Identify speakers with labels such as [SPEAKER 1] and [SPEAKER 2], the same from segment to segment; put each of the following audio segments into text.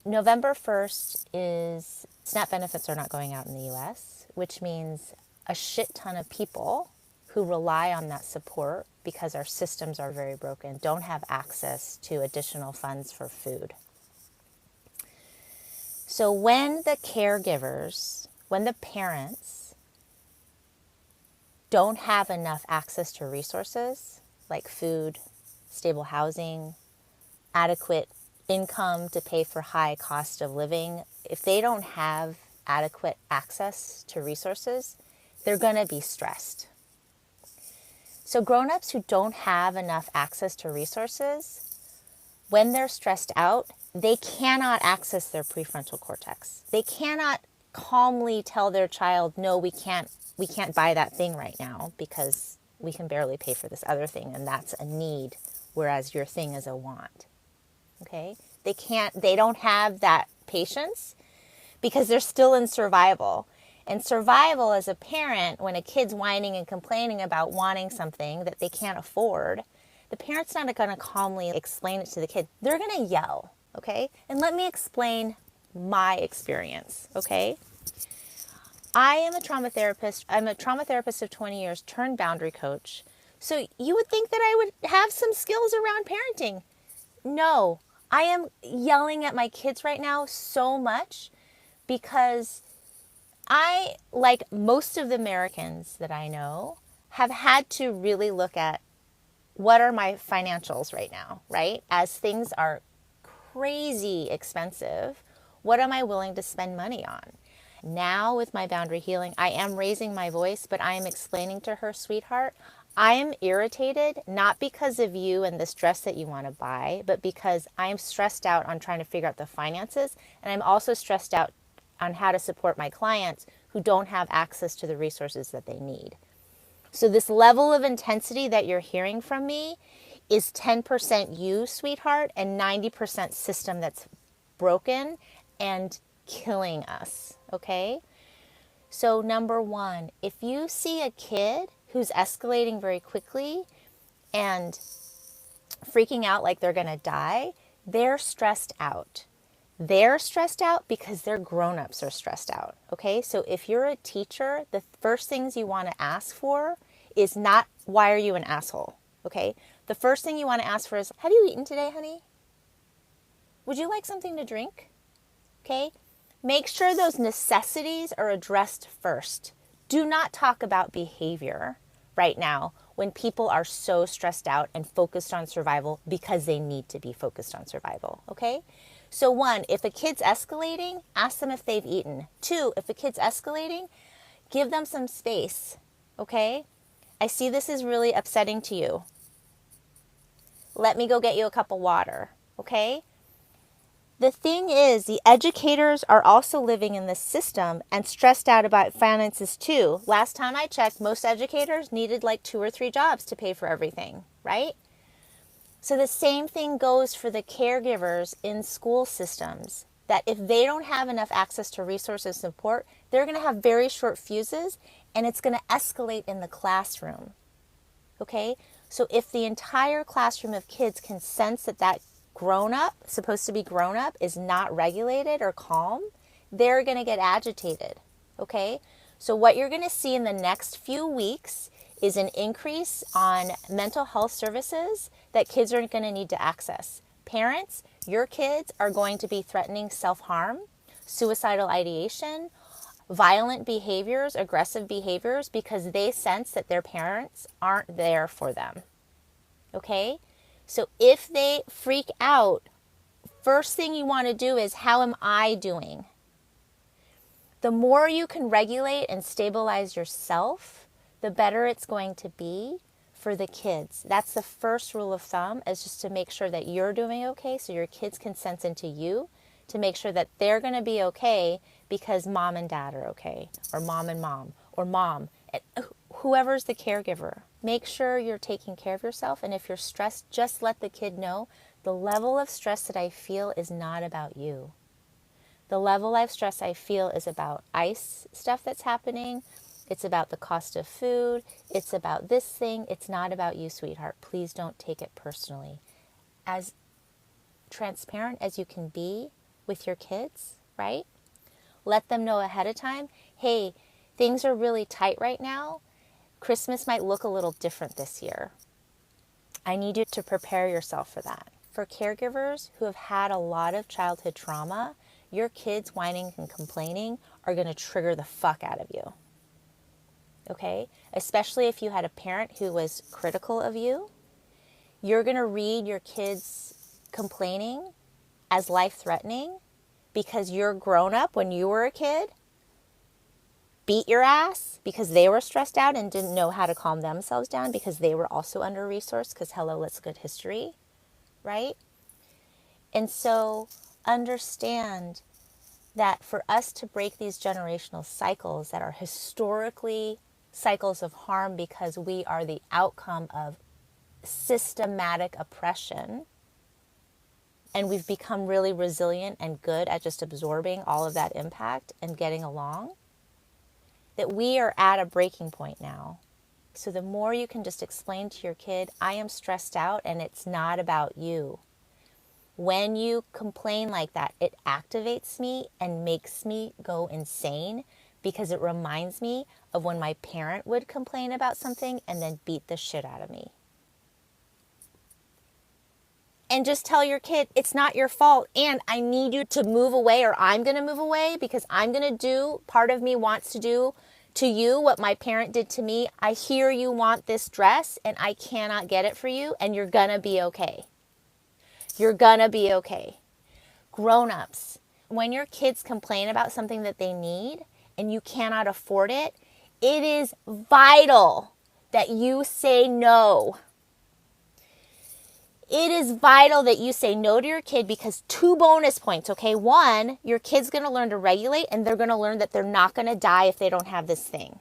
[SPEAKER 1] November 1st is SNAP benefits are not going out in the US, which means a shit ton of people who rely on that support because our systems are very broken don't have access to additional funds for food. So when the caregivers, when the parents don't have enough access to resources like food, stable housing, adequate income to pay for high cost of living, if they don't have adequate access to resources, they're going to be stressed. So grown-ups who don't have enough access to resources, when they're stressed out, they cannot access their prefrontal cortex. They cannot calmly tell their child, no, we can't buy that thing right now because we can barely pay for this other thing and that's a need, whereas your thing is a want. Okay? They don't have that patience because they're still in survival. And survival as a parent, when a kid's whining and complaining about wanting something that they can't afford, the parent's not going to calmly explain it to the kid. They're going to yell, okay? And let me explain my experience, okay? I am a trauma therapist. I'm a trauma therapist of 20 years, turned boundary coach. So you would think that I would have some skills around parenting. No, I am yelling at my kids right now so much because I, like most of the Americans that I know, have had to really look at what are my financials right now, right? As things are crazy expensive, what am I willing to spend money on? Now with my boundary healing, I am raising my voice, but I am explaining to her, sweetheart, I am irritated, not because of you and this dress that you want to buy, but because I'm stressed out on trying to figure out the finances. And I'm also stressed out on how to support my clients who don't have access to the resources that they need. So this level of intensity that you're hearing from me is 10% you, sweetheart, and 90% system that's broken and killing us, okay? So number one, if you see a kid who's escalating very quickly and freaking out like they're gonna die, they're stressed out. They're stressed out because their grown-ups are stressed out, okay? So if you're a teacher, the first things you want to ask for is not, why are you an asshole, okay? The first thing you want to ask for is, have you eaten today, honey? Would you like something to drink? Okay? Make sure those necessities are addressed first. Do not talk about behavior right now when people are so stressed out and focused on survival because they need to be focused on survival, okay? So one, if a kid's escalating, ask them if they've eaten. Two, if a kid's escalating, give them some space, okay? I see this is really upsetting to you. Let me go get you a cup of water, okay? The thing is, the educators are also living in this system and stressed out about finances too. Last time I checked, most educators needed like 2 or 3 jobs to pay for everything, right? So the same thing goes for the caregivers in school systems, that if they don't have enough access to resources and support, they're going to have very short fuses and it's going to escalate in the classroom. Okay? So if the entire classroom of kids can sense that that grown up, supposed to be grown up, is not regulated or calm, they're going to get agitated. Okay? So what you're going to see in the next few weeks is an increase on mental health services that kids are going to need to access. Parents, your kids are going to be threatening self-harm, suicidal ideation, violent behaviors, aggressive behaviors, because they sense that their parents aren't there for them. Okay? So if they freak out, first thing you want to do is, how am I doing? The more you can regulate and stabilize yourself, the better it's going to be for the kids. That's the first rule of thumb, is just to make sure that you're doing okay so your kids can sense into you to make sure that they're going to be okay because mom and dad are okay, or mom and mom, or mom, whoever's the caregiver. Make sure you're taking care of yourself, and if you're stressed, just let the kid know the level of stress that I feel is not about you. The level of stress I feel is about ICE stuff that's happening. It's about the cost of food. It's about this thing. It's not about you, sweetheart. Please don't take it personally. As transparent as you can be, with your kids, right? Let them know ahead of time, hey, things are really tight right now. Christmas might look a little different this year. I need you to prepare yourself for that. For caregivers who have had a lot of childhood trauma, your kids whining and complaining are going to trigger the fuck out of you. Okay? Especially if you had a parent who was critical of you, you're going to read your kids complaining as life-threatening because your grown up when you were a kid beat your ass because they were stressed out and didn't know how to calm themselves down because they were also under-resourced because hello, let's good history, right? And so understand that for us to break these generational cycles that are historically cycles of harm because we are the outcome of systematic oppression, and we've become really resilient and good at just absorbing all of that impact and getting along, that we are at a breaking point now. So the more you can just explain to your kid, I am stressed out and it's not about you. When you complain like that, it activates me and makes me go insane because it reminds me of when my parent would complain about something and then beat the shit out of me. And just tell your kid, it's not your fault. And I need you to move away, or I'm going to move away because I'm going to do, part of me wants to do to you what my parent did to me. I hear you want this dress and I cannot get it for you, and you're going to be okay. You're going to be okay. Grown-ups, when your kids complain about something that they need and you cannot afford it, it is vital that you say no. It is vital that you say no to your kid because 2 bonus points, okay? 1, your kid's going to learn to regulate and they're going to learn that they're not going to die if they don't have this thing.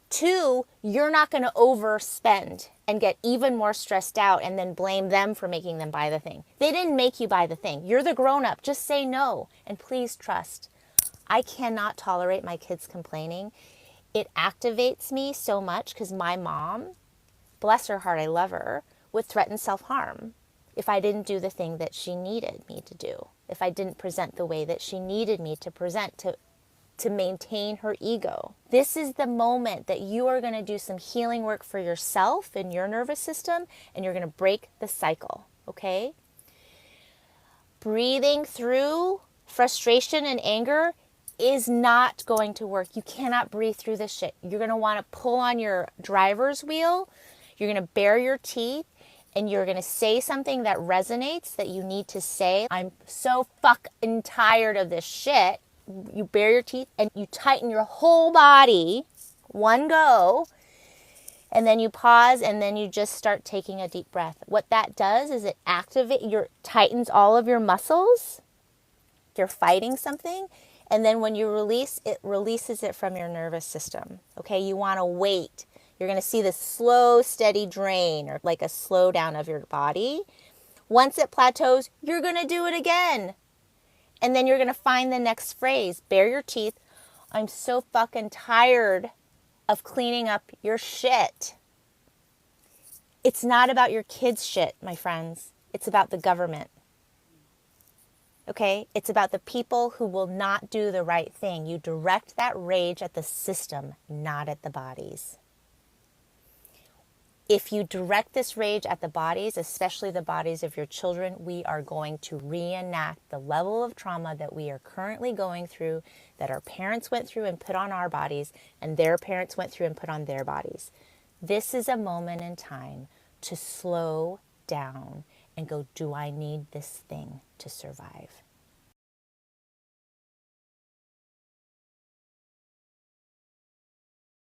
[SPEAKER 1] 2, you're not going to overspend and get even more stressed out and then blame them for making them buy the thing. They didn't make you buy the thing. You're the grown-up. Just say no and please trust. I cannot tolerate my kids complaining. It activates me so much because my mom, bless her heart, I love her, would threaten self-harm if I didn't do the thing that she needed me to do, if I didn't present the way that she needed me to present to maintain her ego. This is the moment that you are going to do some healing work for yourself and your nervous system, and you're going to break the cycle, okay? Breathing through frustration and anger is not going to work. You cannot breathe through this shit. You're going to want to pull on your driver's wheel. You're going to bare your teeth and you're going to say something that resonates that you need to say. I'm so fucking tired of this shit. You bare your teeth and you tighten your whole body, one go, and then you pause and then you just start taking a deep breath. What that does is it tightens all of your muscles. You're fighting something. And then when you release, it releases it from your nervous system. Okay, you want to wait. You're going to see this slow, steady drain or like a slowdown of your body. Once it plateaus, you're going to do it again. And then you're going to find the next phrase. Bare your teeth. I'm so fucking tired of cleaning up your shit. It's not about your kids' shit, my friends. It's about the government. Okay? It's about the people who will not do the right thing. You direct that rage at the system, not at the bodies. If you direct this rage at the bodies, especially the bodies of your children, we are going to reenact the level of trauma that we are currently going through, that our parents went through and put on our bodies, and their parents went through and put on their bodies. This is a moment in time to slow down and go, do I need this thing to survive?